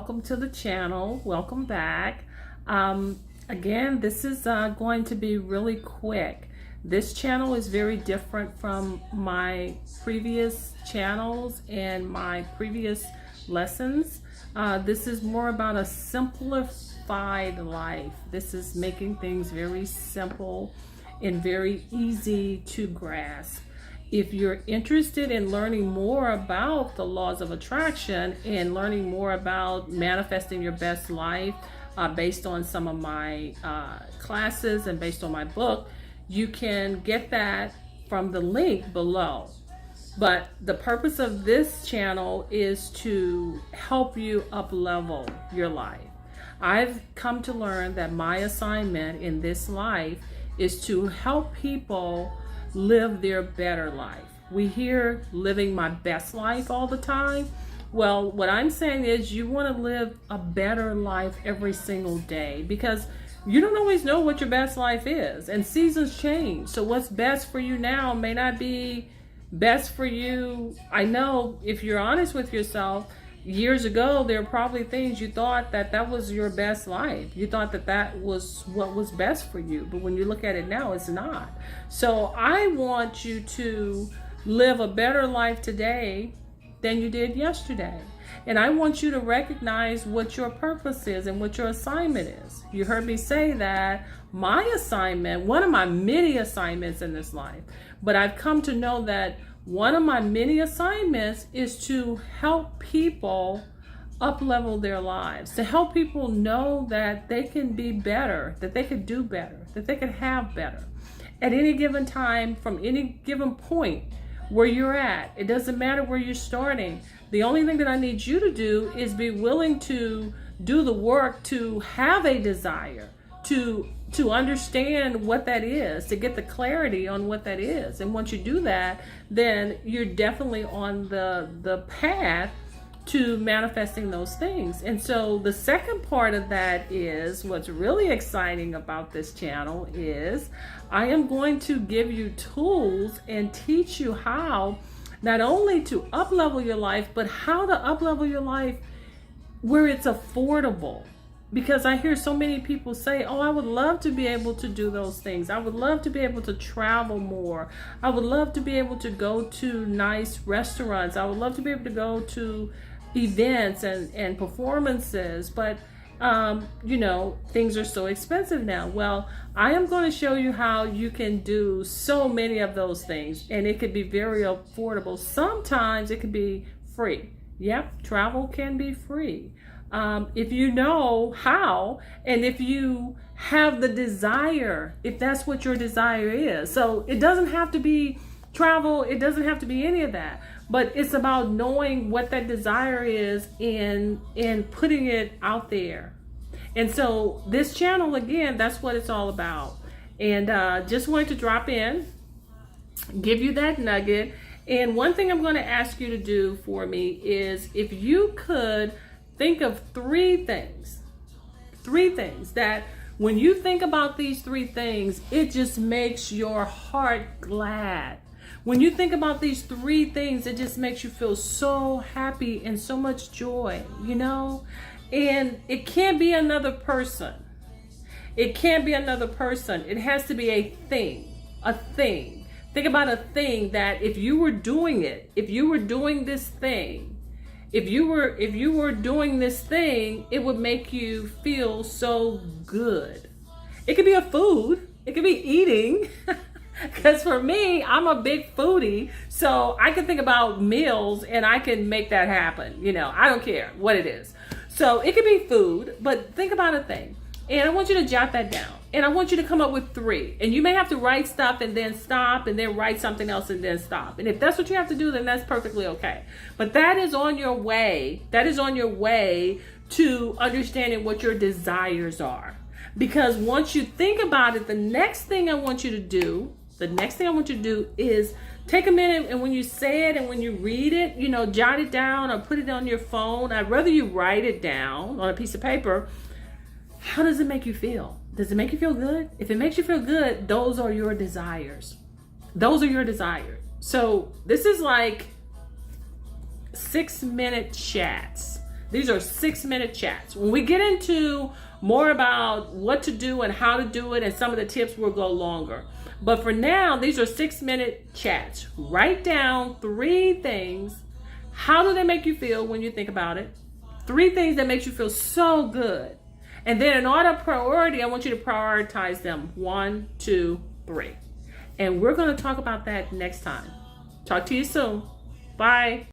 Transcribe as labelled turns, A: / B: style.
A: welcome to the channel. Welcome back. Again, this is going to be really quick. This channel is very different from my previous channels and my previous lessons. This is more about a simplified life. This is making things very simple and very easy to grasp. If you're interested in learning more about the laws of attraction and learning more about manifesting your best life based on some of my classes and based on my book, you can get that from the link below. But the purpose of this channel is to help you up-level your life. I've come to learn that my assignment in this life is to help people live their better life. We hear living my best life all the time. Well, what I'm saying is you want to live a better life every single day, because you don't always know what your best life is, and seasons change. So what's best for you now may not be best for you. I know if you're honest with yourself, years ago, there are probably things you thought that was your best life. You thought that was what was best for you. But when you look at it now, it's not. So I want you to live a better life today than you did yesterday. And I want you to recognize what your purpose is and what your assignment is. You heard me say that my assignment, one of my many assignments in this life, but I've come to know that one of my many assignments is to help people up-level their lives, to help people know that they can be better, that they could do better, that they could have better at any given time, from any given point where you're at. It doesn't matter where you're starting. The only thing that I need you to do is be willing to do the work, to have a desire, to understand what that is, to get the clarity on what that is. And once you do that, then you're definitely on the path to manifesting those things. And so the second part of that is, what's really exciting about this channel is I am going to give you tools and teach you how not only to up-level your life, but how to up-level your life where it's affordable. Because I hear so many people say, oh, I would love to be able to do those things. I would love to be able to travel more. I would love to be able to go to nice restaurants. I would love to be able to go to events and performances. But, things are so expensive now. Well, I am going to show you how you can do so many of those things. And it could be very affordable. Sometimes it could be free. Yep, travel can be free. If you know how, and if you have the desire, if that's what your desire is. So it doesn't have to be travel, it doesn't have to be any of that, but it's about knowing what that desire is and putting it out there. And so this channel, again, that's what it's all about. And just wanted to drop in, give you that nugget. And one thing I'm going to ask you to do for me is, if you could think of three things that when you think about these three things, it just makes your heart glad. When you think about these three things, it just makes you feel so happy and so much joy, and it can't be another person. It can't be another person. It has to be a thing. Think about a thing that if you were doing it, if you were doing this thing, if you were doing this thing, it would make you feel so good. It could be a food. It could be eating. Because for me, I'm a big foodie. So I can think about meals and I can make that happen. I don't care what it is. So it could be food, but think about a thing. And I want you to jot that down. And I want you to come up with three. And you may have to write stuff and then stop, and then write something else and then stop. And if that's what you have to do, then that's perfectly okay. But that is on your way. That is on your way to understanding what your desires are. Because once you think about it, the next thing I want you to do is take a minute, and when you say it and when you read it, jot it down or put it on your phone. I'd rather you write it down on a piece of paper. How does it make you feel? Does it make you feel good? If it makes you feel good, those are your desires. Those are your desires. So this is like 6-minute chats. These are 6-minute chats. When we get into more about what to do and how to do it and some of the tips, will go longer. But for now, these are 6-minute chats. Write down 3 things. How do they make you feel when you think about it? 3 things that makes you feel so good. And then in order of priority, I want you to prioritize them. 1, 2, 3. And we're going to talk about that next time. Talk to you soon. Bye.